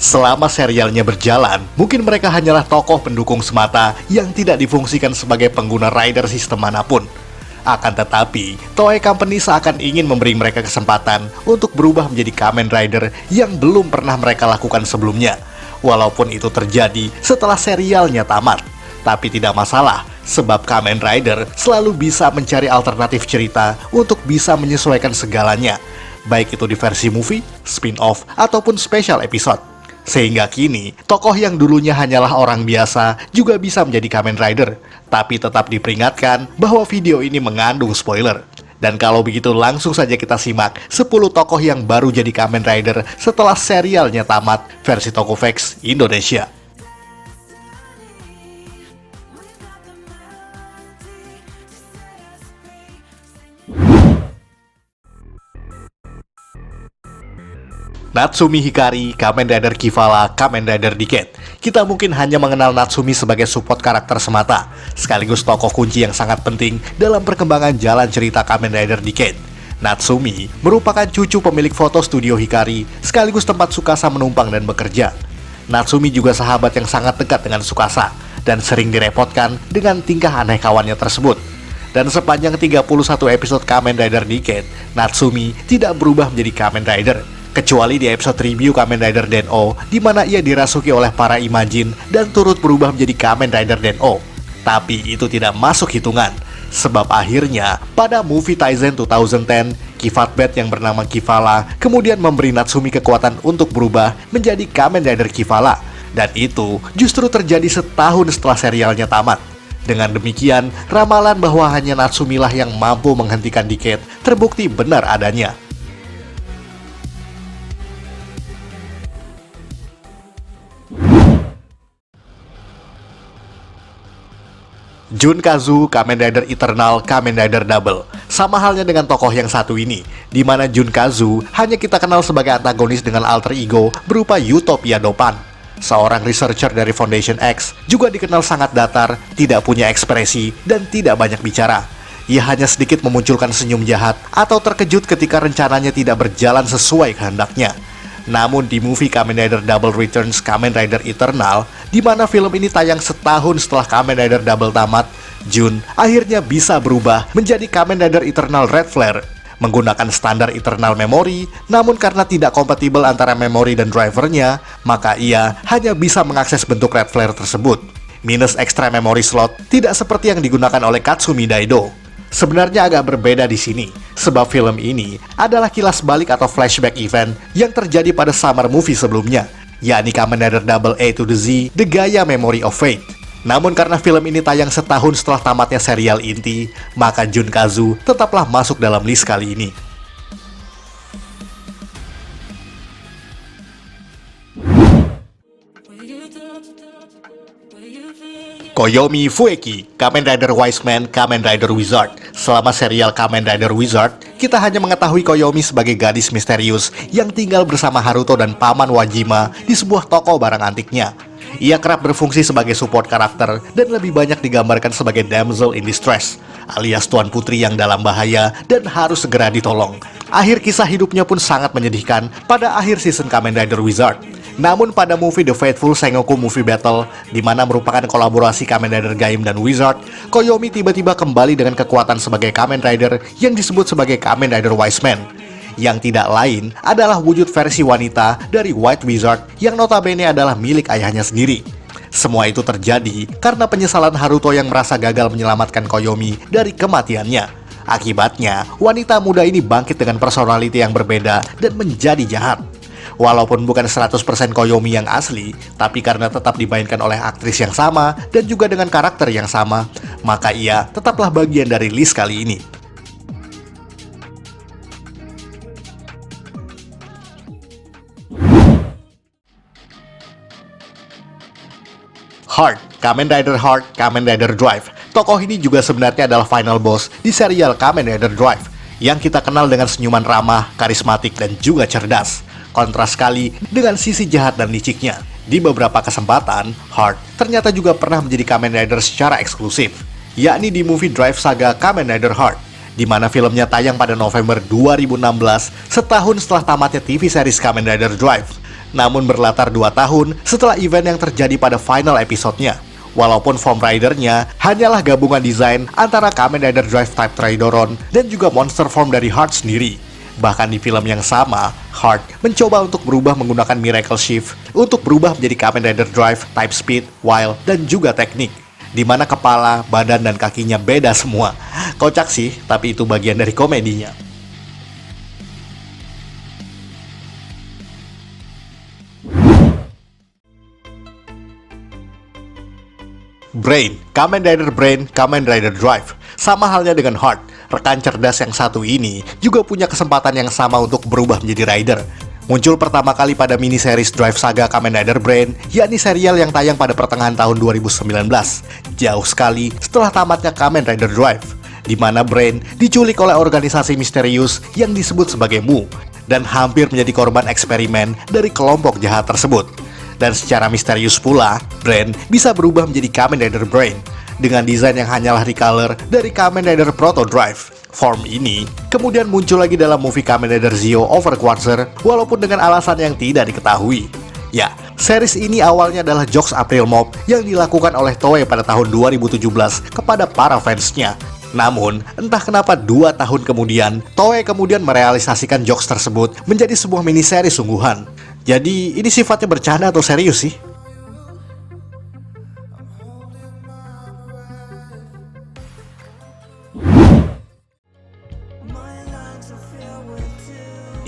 Selama serialnya berjalan, mungkin mereka hanyalah tokoh pendukung semata yang tidak difungsikan sebagai pengguna rider sistem manapun. Akan tetapi, Toei Company seakan ingin memberi mereka kesempatan untuk berubah menjadi Kamen Rider yang belum pernah mereka lakukan sebelumnya. Walaupun itu terjadi setelah serialnya tamat. Tapi tidak masalah, sebab Kamen Rider selalu bisa mencari alternatif cerita untuk bisa menyesuaikan segalanya, baik itu di versi movie, spin-off, ataupun special episode. Sehingga kini, tokoh yang dulunya hanyalah orang biasa juga bisa menjadi Kamen Rider. Tapi tetap diperingatkan bahwa video ini mengandung spoiler. Dan kalau begitu langsung saja kita simak 10 tokoh yang baru jadi Kamen Rider setelah serialnya tamat versi Tokofax Indonesia. Natsumi Hikari, Kamen Rider Kivala, Kamen Rider Decade. Kita mungkin hanya mengenal Natsumi sebagai support karakter semata, sekaligus tokoh kunci yang sangat penting dalam perkembangan jalan cerita Kamen Rider Decade. Natsumi merupakan cucu pemilik foto studio Hikari, sekaligus tempat Tsukasa menumpang dan bekerja. Natsumi juga sahabat yang sangat dekat dengan Tsukasa, dan sering direpotkan dengan tingkah aneh kawannya tersebut. Dan sepanjang 31 episode Kamen Rider Decade, Natsumi tidak berubah menjadi Kamen Rider, kecuali di episode review Kamen Rider Den-O, di mana ia dirasuki oleh para Imagine dan turut berubah menjadi Kamen Rider Den-O. Tapi itu tidak masuk hitungan, sebab akhirnya pada movie Taizen 2010, Kifatbet yang bernama Kivala kemudian memberi Natsumi kekuatan untuk berubah menjadi Kamen Rider Kivala. Dan itu justru terjadi setahun setelah serialnya tamat. Dengan demikian, ramalan bahwa hanya Natsumi lah yang mampu menghentikan Decade terbukti benar adanya. Junkazu, Kamen Rider Eternal, Kamen Rider Double. Sama halnya dengan tokoh yang satu ini, di mana Junkazu hanya kita kenal sebagai antagonis dengan alter ego berupa Utopia Dopan. Seorang researcher dari Foundation X, juga dikenal sangat datar, tidak punya ekspresi, dan tidak banyak bicara. Ia hanya sedikit memunculkan senyum jahat atau terkejut ketika rencananya tidak berjalan sesuai kehendaknya. Namun di movie Kamen Rider Double Returns Kamen Rider Eternal, di mana film ini tayang setahun setelah Kamen Rider Double tamat, Jun akhirnya bisa berubah menjadi Kamen Rider Eternal Red Flare, menggunakan standar Eternal Memory. Namun karena tidak kompatibel antara memori dan drivernya, maka ia hanya bisa mengakses bentuk Red Flare tersebut. Minus extra memory slot, tidak seperti yang digunakan oleh Katsumi Daido. Sebenarnya agak berbeda di sini, sebab film ini adalah kilas balik atau flashback event yang terjadi pada summer movie sebelumnya, yakni Kamen Rider Double A to the Z, The Gaia Memory of Fate. Namun karena film ini tayang setahun setelah tamatnya serial inti, maka Junkazu tetaplah masuk dalam list kali ini. Koyomi Fueki, Kamen Rider Wise Man, Kamen Rider Wizard. Selama serial Kamen Rider Wizard, kita hanya mengetahui Koyomi sebagai gadis misterius yang tinggal bersama Haruto dan Paman Wajima di sebuah toko barang antiknya. Ia kerap berfungsi sebagai support karakter dan lebih banyak digambarkan sebagai damsel in distress, alias tuan putri yang dalam bahaya dan harus segera ditolong. Akhir kisah hidupnya pun sangat menyedihkan pada akhir season Kamen Rider Wizard. Namun pada movie The Fateful Sengoku Movie Battle, di mana merupakan kolaborasi Kamen Rider Gaim dan Wizard, Koyomi tiba-tiba kembali dengan kekuatan sebagai Kamen Rider yang disebut sebagai Kamen Rider Wise Man, yang tidak lain adalah wujud versi wanita dari White Wizard yang notabene adalah milik ayahnya sendiri. Semua itu terjadi karena penyesalan Haruto yang merasa gagal menyelamatkan Koyomi dari kematiannya. Akibatnya, wanita muda ini bangkit dengan personality yang berbeda dan menjadi jahat. Walaupun bukan 100% Koyomi yang asli, tapi karena tetap dimainkan oleh aktris yang sama dan juga dengan karakter yang sama, maka ia tetaplah bagian dari list kali ini. Heart, Kamen Rider Heart, Kamen Rider Drive. Tokoh ini juga sebenarnya adalah final boss di serial Kamen Rider Drive, yang kita kenal dengan senyuman ramah, karismatik, dan juga cerdas. Kontras sekali dengan sisi jahat dan liciknya. Di beberapa kesempatan, Heart ternyata juga pernah menjadi Kamen Rider secara eksklusif, yakni di movie Drive Saga Kamen Rider Heart, di mana filmnya tayang pada November 2016, setahun setelah tamatnya TV series Kamen Rider Drive. namun berlatar 2 tahun setelah event yang terjadi pada final episodenya. Walaupun form ridernya hanyalah gabungan desain antara Kamen Rider Drive Type Tridoron dan juga monster form dari Heart sendiri. Bahkan di film yang sama, Heart mencoba untuk berubah menggunakan Miracle Shift untuk berubah menjadi Kamen Rider Drive Type Speed, Wild, dan juga Teknik, di mana kepala, badan, dan kakinya beda semua. Kocak sih, tapi itu bagian dari komedinya. Brain, Kamen Rider Brain, Kamen Rider Drive. Sama halnya dengan Heart, rekan cerdas yang satu ini juga punya kesempatan yang sama untuk berubah menjadi rider. Muncul pertama kali pada miniseries Drive Saga Kamen Rider Brain, yakni serial yang tayang pada pertengahan tahun 2019. Jauh sekali setelah tamatnya Kamen Rider Drive, di mana Brain diculik oleh organisasi misterius yang disebut sebagai Mu, dan hampir menjadi korban eksperimen dari kelompok jahat tersebut. Dan secara misterius pula, Brain bisa berubah menjadi Kamen Rider Brain, dengan desain yang hanyalah recolor dari Kamen Rider Proto Drive. Form ini kemudian muncul lagi dalam movie Kamen Rider Zeo Overquarter, walaupun dengan alasan yang tidak diketahui. Ya, series ini awalnya adalah jokes April Mop yang dilakukan oleh Toei pada tahun 2017 kepada para fansnya. Namun, entah kenapa 2 tahun kemudian, Toei kemudian merealisasikan jokes tersebut menjadi sebuah miniseries sungguhan. Jadi, ini sifatnya bercanda atau serius sih?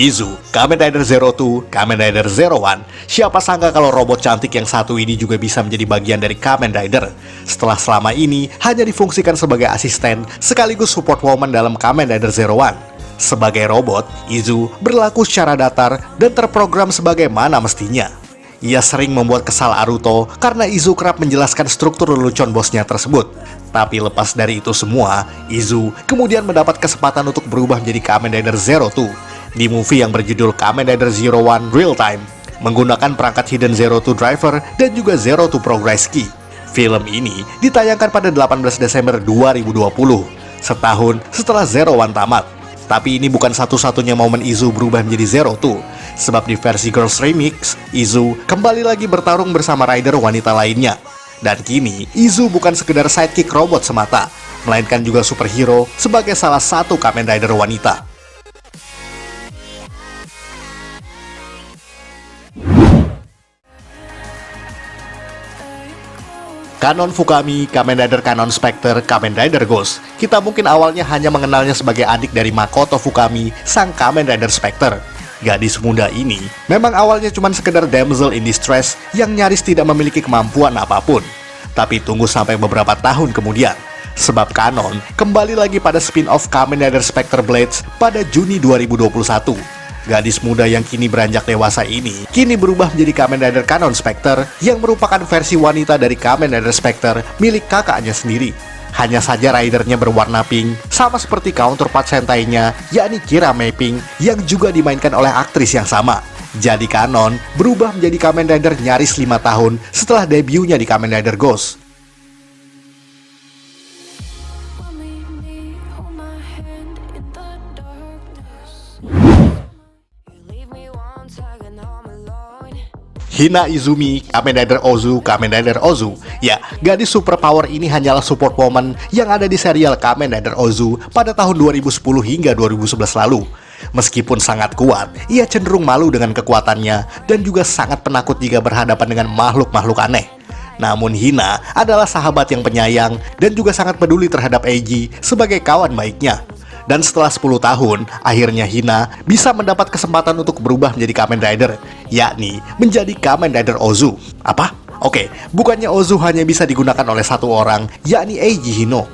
Izu, Kamen Rider Zero Two, Kamen Rider Zero One. Siapa sangka kalau robot cantik yang satu ini juga bisa menjadi bagian dari Kamen Rider, setelah selama ini hanya difungsikan sebagai asisten sekaligus support woman dalam Kamen Rider Zero One. Sebagai robot, Izu berlaku secara datar dan terprogram sebagaimana mestinya. Ia sering membuat kesal Aruto karena Izu kerap menjelaskan struktur lelucon bosnya tersebut. Tapi lepas dari itu semua, Izu kemudian mendapat kesempatan untuk berubah menjadi Kamen Rider Zero Two di movie yang berjudul Kamen Rider Zero One Real Time, menggunakan perangkat Hidden Zero Two Driver dan juga Zero Two Progress Key. Film ini ditayangkan pada 18 Desember 2020, setahun setelah Zero One tamat. Tapi ini bukan satu-satunya momen Izu berubah menjadi Zero Two, sebab di versi Girls Remix, Izu kembali lagi bertarung bersama rider wanita lainnya. Dan kini, Izu bukan sekedar sidekick robot semata, melainkan juga superhero sebagai salah satu Kamen Rider wanita. Kanon Fukami, Kamen Rider Kanon Spectre, Kamen Rider Ghost. Kita mungkin awalnya hanya mengenalnya sebagai adik dari Makoto Fukami, sang Kamen Rider Spectre. Gadis muda ini memang awalnya cuma sekedar damsel in distress yang nyaris tidak memiliki kemampuan apapun. Tapi tunggu sampai beberapa tahun kemudian, sebab Kanon kembali lagi pada spin-off Kamen Rider Spectre Blades pada Juni 2021. Gadis muda yang kini beranjak dewasa ini kini berubah menjadi Kamen Rider Kanon Spectre yang merupakan versi wanita dari Kamen Rider Spectre milik kakaknya sendiri. Hanya saja ridernya berwarna pink, sama seperti counterpart Sentai-nya, yakni Kira Mapping, yang juga dimainkan oleh aktris yang sama. Jadi Kanon berubah menjadi Kamen Rider nyaris 5 tahun setelah debutnya di Kamen Rider Ghost. Hina Izumi, Kamen Rider Ozu, Kamen Rider Ozu. Ya, gadis superpower ini hanyalah support woman yang ada di serial Kamen Rider Ozu pada tahun 2010 hingga 2011 lalu. Meskipun sangat kuat, ia cenderung malu dengan kekuatannya dan juga sangat penakut jika berhadapan dengan makhluk-makhluk aneh. Namun Hina adalah sahabat yang penyayang dan juga sangat peduli terhadap Eiji sebagai kawan baiknya. Dan setelah 10 tahun, akhirnya Hina bisa mendapat kesempatan untuk berubah menjadi Kamen Rider, yakni menjadi Kamen Rider Ozu. Apa? Oke, bukannya Ozu hanya bisa digunakan oleh satu orang, yakni Eiji Hino.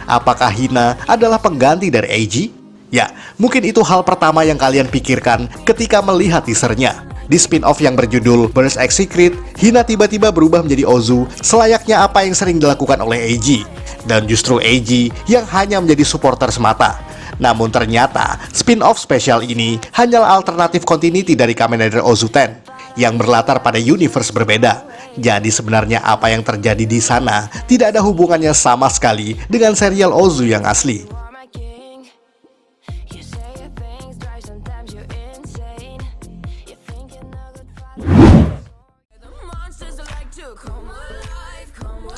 Apakah Hina adalah pengganti dari Eiji? Ya, mungkin itu hal pertama yang kalian pikirkan ketika melihat teasernya. Di spin-off yang berjudul Burst X Secret, Hina tiba-tiba berubah menjadi Ozu, selayaknya apa yang sering dilakukan oleh Eiji. Dan justru Eiji yang hanya menjadi supporter semata. Namun ternyata, spin-off spesial ini hanyalah alternatif continuity dari Kamen Rider Ozu 10 yang berlatar pada universe berbeda. Jadi sebenarnya apa yang terjadi di sana tidak ada hubungannya sama sekali dengan serial Ozu yang asli.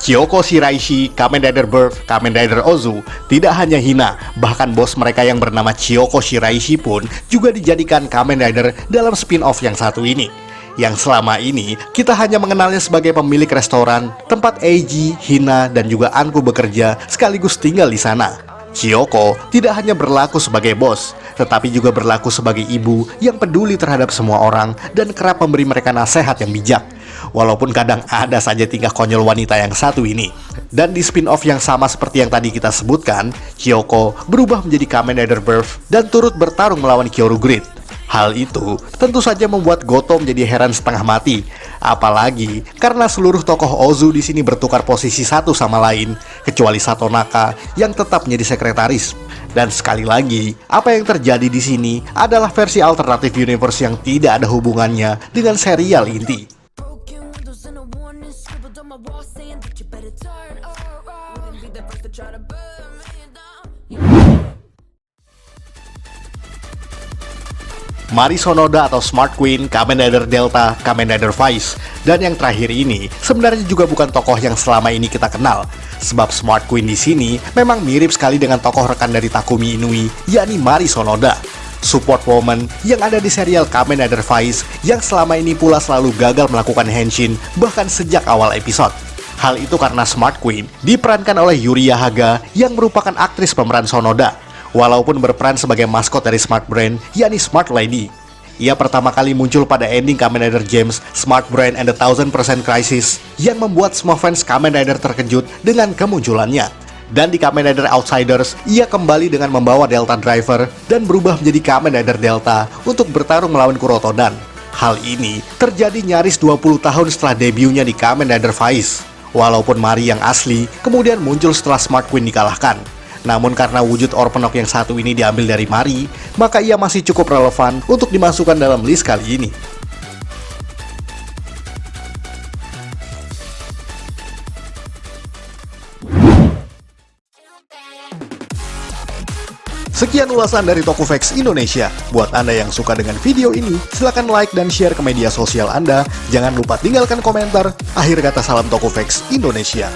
Kyoko Shiraishi, Kamen Rider Birth, Kamen Rider Ozu, tidak hanya Hina, bahkan bos mereka yang bernama Kyoko Shiraishi pun juga dijadikan Kamen Rider dalam spin-off yang satu ini. Yang selama ini kita hanya mengenalnya sebagai pemilik restoran, tempat Eiji, Hina, dan juga Anku bekerja sekaligus tinggal di sana. Kyoko tidak hanya berlaku sebagai bos, tetapi juga berlaku sebagai ibu yang peduli terhadap semua orang dan kerap memberi mereka nasihat yang bijak. Walaupun kadang ada saja tingkah konyol wanita yang satu ini. Dan di spin-off yang sama seperti yang tadi kita sebutkan, Kyoko berubah menjadi Kamen Rider Birth dan turut bertarung melawan Kyoru Grid. Hal itu tentu saja membuat Goto menjadi heran setengah mati. Apalagi karena seluruh tokoh Ozu di sini bertukar posisi satu sama lain, kecuali Satonaka yang tetap menjadi sekretaris. Dan sekali lagi, apa yang terjadi di sini adalah versi alternatif universe yang tidak ada hubungannya dengan serial inti. Mari Sonoda atau Smart Queen, Kamen Rider Delta, Kamen Rider Vice. Dan yang terakhir ini sebenarnya juga bukan tokoh yang selama ini kita kenal. Sebab Smart Queen di sini memang mirip sekali dengan tokoh rekan dari Takumi Inui, yakni Mari Sonoda, support woman yang ada di serial Kamen Rider Vice yang selama ini pula selalu gagal melakukan henshin bahkan sejak awal episode. Hal itu karena Smart Queen diperankan oleh Yuria Haga yang merupakan aktris pemeran Sonoda, walaupun berperan sebagai maskot dari Smart Brain, yakni Smart Lady. Ia pertama kali muncul pada ending Kamen Rider James, Smart Brain and the 1000% Crisis, yang membuat semua fans Kamen Rider terkejut dengan kemunculannya. Dan di Kamen Rider Outsiders, ia kembali dengan membawa Delta Driver dan berubah menjadi Kamen Rider Delta untuk bertarung melawan Kurotodan. Hal ini terjadi nyaris 20 tahun setelah debutnya di Kamen Rider Vice. Walaupun Mari yang asli kemudian muncul setelah Smart Queen dikalahkan. Namun karena wujud Orpenok yang satu ini diambil dari Mari, maka ia masih cukup relevan untuk dimasukkan dalam list kali ini. Sekian ulasan dari Tokuvex Indonesia. Buat Anda yang suka dengan video ini, silahkan like dan share ke media sosial Anda. Jangan lupa tinggalkan komentar. Akhir kata salam Tokuvex Indonesia.